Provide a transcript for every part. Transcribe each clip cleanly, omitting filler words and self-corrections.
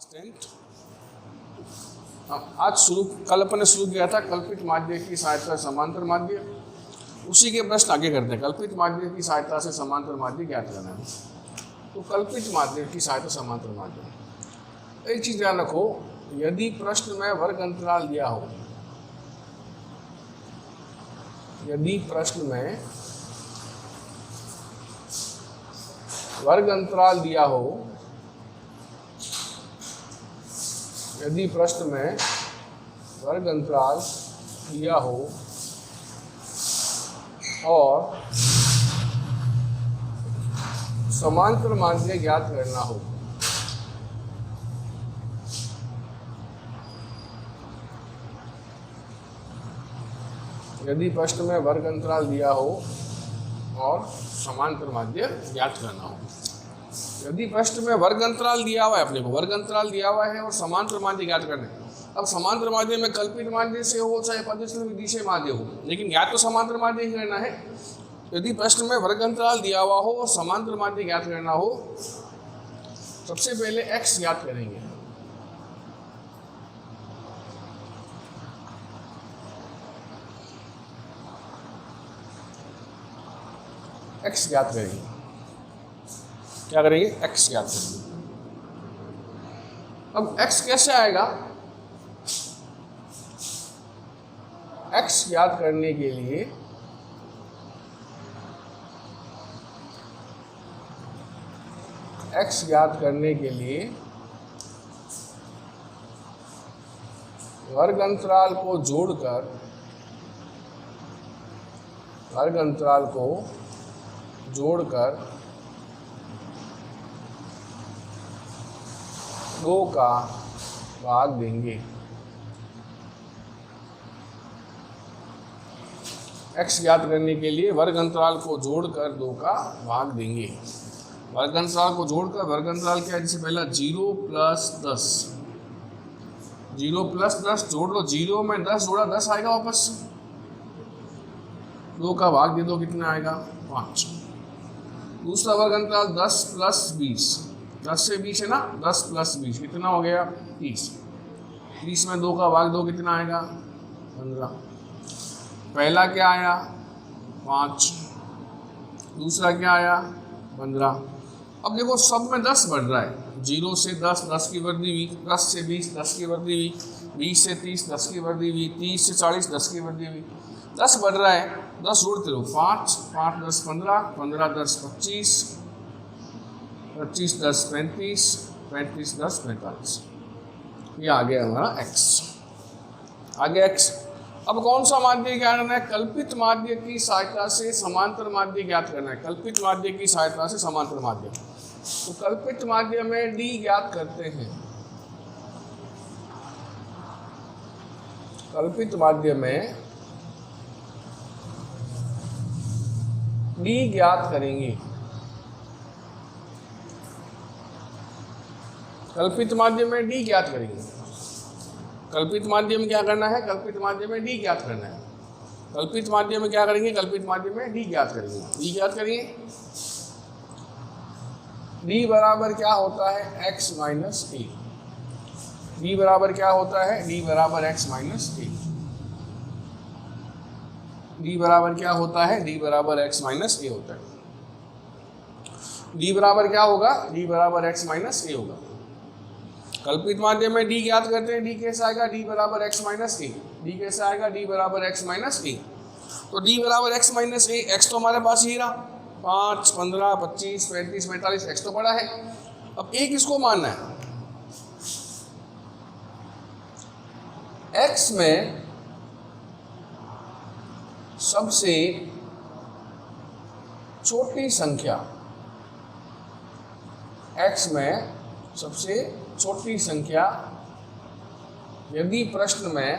Tenth आज कल अपन ने शुरू किया था कल्पित माध्य की सहायता से समांतर माध्य। उसी के प्रश्न आगे करते हैं। कल्पित माध्य की सहायता से समांतर माध्य ज्ञात करना है। तो कल्पित माध्य की सहायता समांतर माध्य, एक चीज ध्यान रखो, यदि प्रश्न में वर्ग अंतराल दिया हो, यदि प्रश्न में वर्ग अंतराल दिया हो, यदि प्रश्न में वर्ग अंतराल दिया हो और समांतर माध्य ज्ञात करना हो, यदि प्रश्न में वर्ग अंतराल दिया हो और समांतर माध्य ज्ञात करना हो, यदि प्रश्न में वर्ग अंतराल दिया हुआ है, अपने को वर्ग अंतराल दिया हुआ है और समांतर माध्य ज्ञात करना है। अब समांतर माध्य में कल्पित माध्य से हो चाहे पद्धति विधि से माध्य हो, लेकिन ज्ञात तो समांतर माध्य ही करना है। यदि प्रश्न में वर्ग अंतराल दिया हुआ हो और समांतर माध्य ज्ञात करना हो, सबसे पहले x ज्ञात करेंगे। x ज्ञात करेंगे। क्या करेंगे? x ज्ञात करेंगे। अब x कैसे आएगा? x ज्ञात करने के लिए x ज्ञात करने के लिए वर्ग अंतराल को जोड़कर, वर्ग अंतराल को जोड़कर 2 का भाग देंगे। x ज्ञात करने के लिए वर्ग अंतराल को जोड़कर 2 का भाग देंगे। वर्ग अंतराल को जोड़कर, वर्ग अंतराल क्या है? जैसे पहला 0 + 10, 0 + 10 जोड़ लो, 0 में 10 जोड़ा 10 आएगा वापस, 2 का भाग दे दो, कितना आएगा? 5। दूसरा वर्ग अंतराल 10 + 20, 10 से 20 है ना, 10 + 20 कितना हो गया? 30। 30 में 2 का भाग दो, कितना आएगा? 15। पहला क्या आया? 5। दूसरा क्या आया? 15। अब देखो सब में 10 बढ़ रहा है। 0 से 10, 10 की वृद्धि हुई, 10 से 20, 10 की वृद्धि हुई, 20 से 30, 10 की वृद्धि हुई, 30 से 40, 10 की वृद्धि हुई। 10 बढ़ रहा है, 10 जोड़ते रहो, 5, 5 + 10 15, 15 + 10 25, 25 + 10 35, 35 + 10 45। ये आ गया हमारा x। आगे x। अब कौन सा माध्य ज्ञात करना है? कल्पित माध्य की सहायता से समांतर माध्य ज्ञात करना है। कल्पित माध्य की सहायता से समांतर माध्य। तो कल्पित माध्य में d ज्ञात करते हैं। कल्पित माध्य में d ज्ञात करेंगे। कल्पित माध्य में d ज्ञात करेंगे। कल्पित माध्य में क्या करना है? कल्पित माध्य में d ज्ञात करना है। कल्पित माध्य में क्या करेंगे? कल्पित माध्य में d ज्ञात करेंगे। d ज्ञात करेंगे। d बराबर क्या होता है? x - a। d बराबर क्या होता है? d बराबर x - a। d बराबर क्या होता है? d बराबर x - a होता है। d बराबर क्या होगा? d बराबर x - a होगा। कल्पित माध्य में d ज्ञात करते हैं। d कैसे आएगा? d बराबर x - a। d कैसे आएगा? d बराबर x - a। तो d बराबर x - a, x तो हमारे पास ही रहा, 5, 15, 25, 35, 45, x तो बड़ा है। अब a किसको मानना है? x में सबसे छोटी संख्या, x में सबसे छोटी संख्या यदि प्रश्न में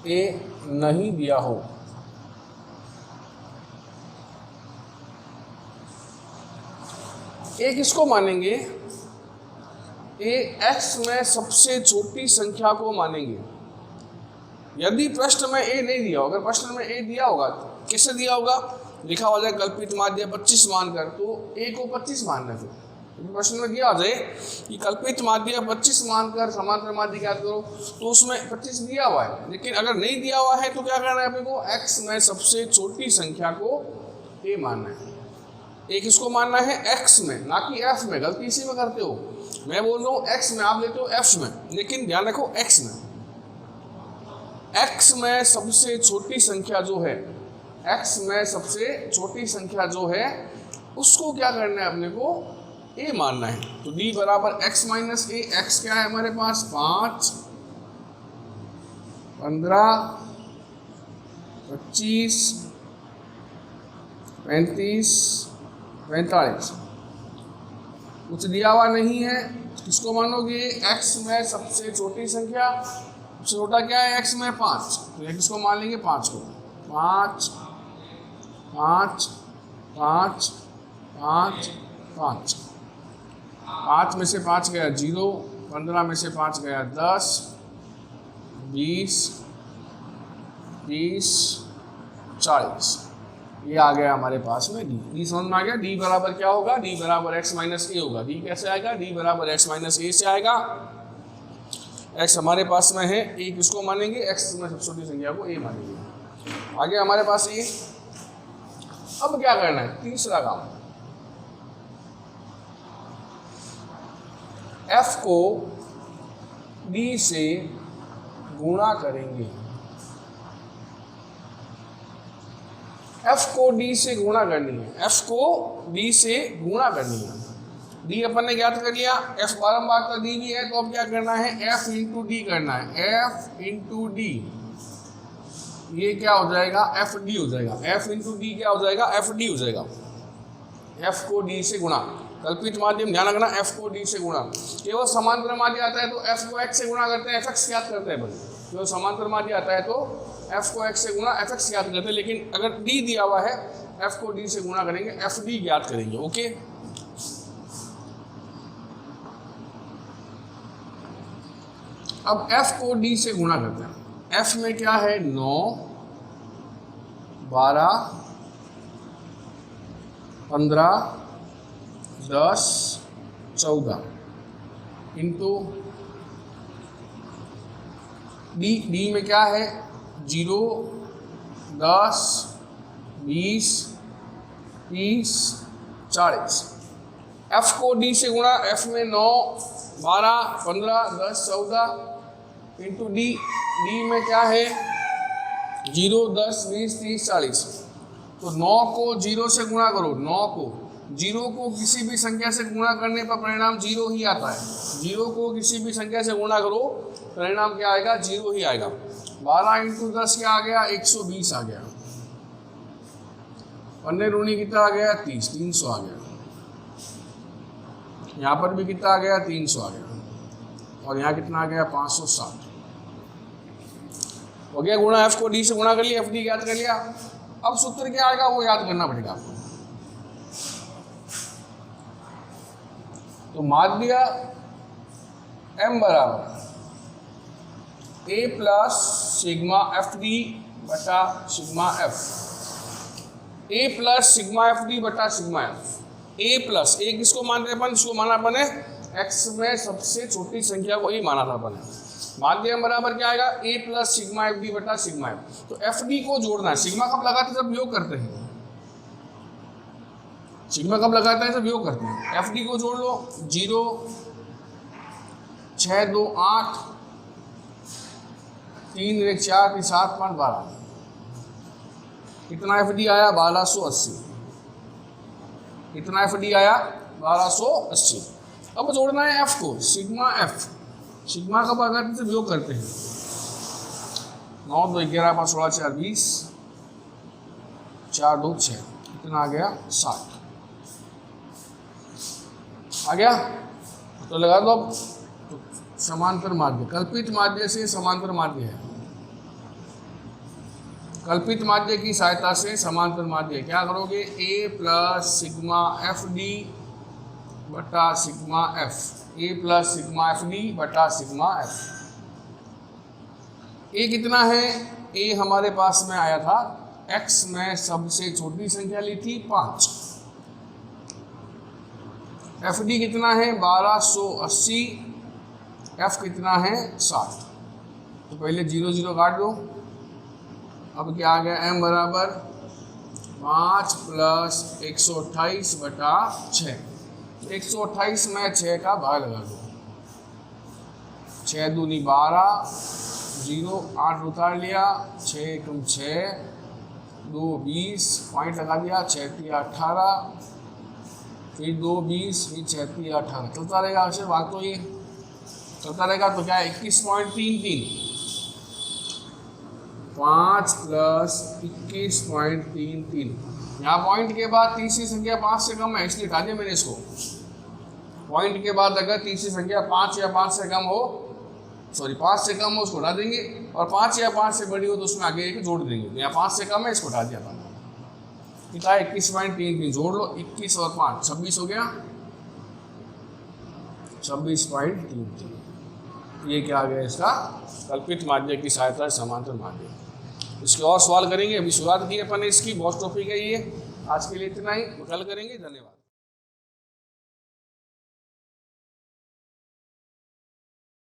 a नहीं दिया हो, a किसको मानेंगे? a x में सबसे छोटी संख्या को मानेंगे। यदि प्रश्न में a नहीं दिया, अगर प्रश्न में a दिया होगा, कैसे दिया होगा? लिखा हो जाए कल्पित माध्य 25 मानकर, तो a को 25 मानना है। फिर प्रश्न में दिया आ जाए कि कल्पित माध्य 25 मानकर समांतर माध्य ज्ञात करो, तो उसमें 25 दिया हुआ है, लेकिन अगर नहीं दिया हुआ है तो क्या करना है अपने को, x में सबसे छोटी संख्या को a मानना है। एक इसको मानना है x में, ना कि f में। गलती इसी में करते हो, मैं बोल रहा हूँ x में, आप लेते हो f में, लेकिन ध्यान रखो x में। x में सबसे छोटी संख्या जो है, x में सबसे छोटी संख्या जो है उसको क्या करना है अपने को, a मानना है। तो d बराबर x माइनस ए। x क्या है हमारे पास, 5, 15, 25, 35, 45। कुछ दिया हुआ नहीं है, किसको मानोगे, x में सबसे छोटी संख्या। सबसे छोटा क्या है x में, 5, तो ये किसको मान लेंगे, 5 को। 5, 5, 5, 5, 5, 5 में से 5 गया 0, 15 में से 5 गया 10, 20, 30, 40। ये आ गया हमारे पास में डी समझ में आ गया। डी बराबर क्या होगा, डी बराबर x माइनस ए होगा। डी कैसे आएगा, डी बराबर x माइनस ए से आएगा। x हमारे पास में है, ए किसको मानेंगे, x में सबसे छोटी संख्या को a मानेंगे। आगे हमारे पास ए। अब क्या करना है, तीसरा काम, f को d से गुणा करेंगे। f को d से गुणा करनी है, f को d से गुणा करनी है। d अपन ने ज्ञात कर लिया, f बारंबार का d भी है, तो अब क्या करना है, f इंटू डी करना है। f इंटू डी, ये क्या हो जाएगा, एफ डी हो जाएगा। f इंटू डी क्या हो जाएगा, एफ डी हो जाएगा। f को d से गुणा, कल्पित माध्यम ध्यान रखना, f को d से गुणा। केवल समांतर माध्य आता है तो f को x से गुणा करते हैं, fx याद करते हैं बस। केवल समांतर माध्य आता है तो f को x से गुणा fx याद करते हैं, लेकिन अगर d दिया हुआ है f को d से गुणा करेंगे, fd ज्ञात करेंगे। ओके, अब f को d से गुणा करते हैं। f में क्या है, 9, 12, 15, 10, 14 इंटू डी में क्या है, 0, 10, 20, 30, 40। f को d से गुणा, f में 9, 12, 15, 10, 14 इंटू डी में क्या है, 0, 10, 20, 30, 40। तो 9 को 0 से गुणा करो, 9 को 0 को किसी भी संख्या से गुणा करने पर परिणाम 0 ही आता है। 0 को किसी भी संख्या से गुणा करो, परिणाम क्या आएगा, 0 ही आएगा। 12 इंटू 10 क्या आ गया, 120 आ गया। 15 दूनी कितना आ गया, 30, 300 आ गया। यहाँ पर भी कितना आ गया, 300 आ गया। और यहाँ कितना आ गया, 560 हो गया। गुणा f को d से गुणा कर लिया, fd याद कर लिया। अब सूत्र क्या आएगा वो याद करना पड़ेगा आपको। तो माध्य m बराबर a प्लस सिग्मा fd बटा sigma f, a plus sigma fd बटा sigma f। a plus, a किसको मान रहे अपन, इसको माना अपन है x में सबसे छोटी संख्या को ही माना था अपन है। माध्य m बराबर क्या आएगा, a प्लस सिग्मा fd बटा सिग्मा f। तो fd को जोड़ना है। सिग्मा कब लगाते हैं, जब योग करते हैं। सिग्मा कब लगाते हैं, जब योग करते हैं। fd को जोड़ लो, 0, 6, 2, 8, 3, 1, 4, 3, 7, 5, 12। कितना fd आया, 1280। कितना fd आया, 1280। अब जोड़ना है f को, सिग्मा f। सिग्मा कब लगाते हैं, जब योग करते हैं। 9, 2, 11, 5, 16, 4, 20, 4, 2, 6। कितना आ गया, 60 आ गया। तो लगा दो अब। तो समांतर माध्य, कल्पित माध्य से समांतर माध्य है। कल्पित माध्य की सहायता से समांतर माध्य क्या करोगे, a प्लस सिग्मा fd बटा sigma f, a plus sigma fd बटा सिग्मा f। a कितना है, a हमारे पास में आया था, x में सबसे छोटी संख्या ली थी 5, एफ डी कितना है 1280, एफ कितना है 60। तो पहले 0 0 काट दो। अब क्या आ गया, एम बराबर 5 प्लस 128 बटा 6। 128 में 6 का भाग लगा दो। 6 दूनी 12, 0 8 उतार लिया, 6 एकम 6, 2 20 पॉइंट लगा दिया, 6 3 18, फिर 2 20, फिर 6 3 18 चलता रहेगा। अक्षर भाग तो ये चलता रहेगा। तो क्या है 21.33, 5 प्लस 21.33। यहाँ पॉइंट के बाद तीसरी संख्या 5 से कम है, इसलिए हटा दिया मैंने इसको। पॉइंट के बाद अगर तीसरी संख्या 5 या 5 से कम हो, सॉरी 5 से कम हो, उसको हटा देंगे, और 5 या 5 से बड़ी हो तो उसमें आगे एक जोड़ देंगे। तो यहाँ 5 से कम है, इसको हटा दिया था। कितना 21.33 जोड़ लो, 21 और 5 26 हो गया, 26.33। ये क्या आ गया इसका कल्पित माध्य की सहायता से समांतर माध्य। इसके और सवाल करेंगे, अभी शुरुआत की अपन ने इसकी, बहुत टॉपिक है ये। आज के लिए इतना ही, कल करेंगे। धन्यवाद।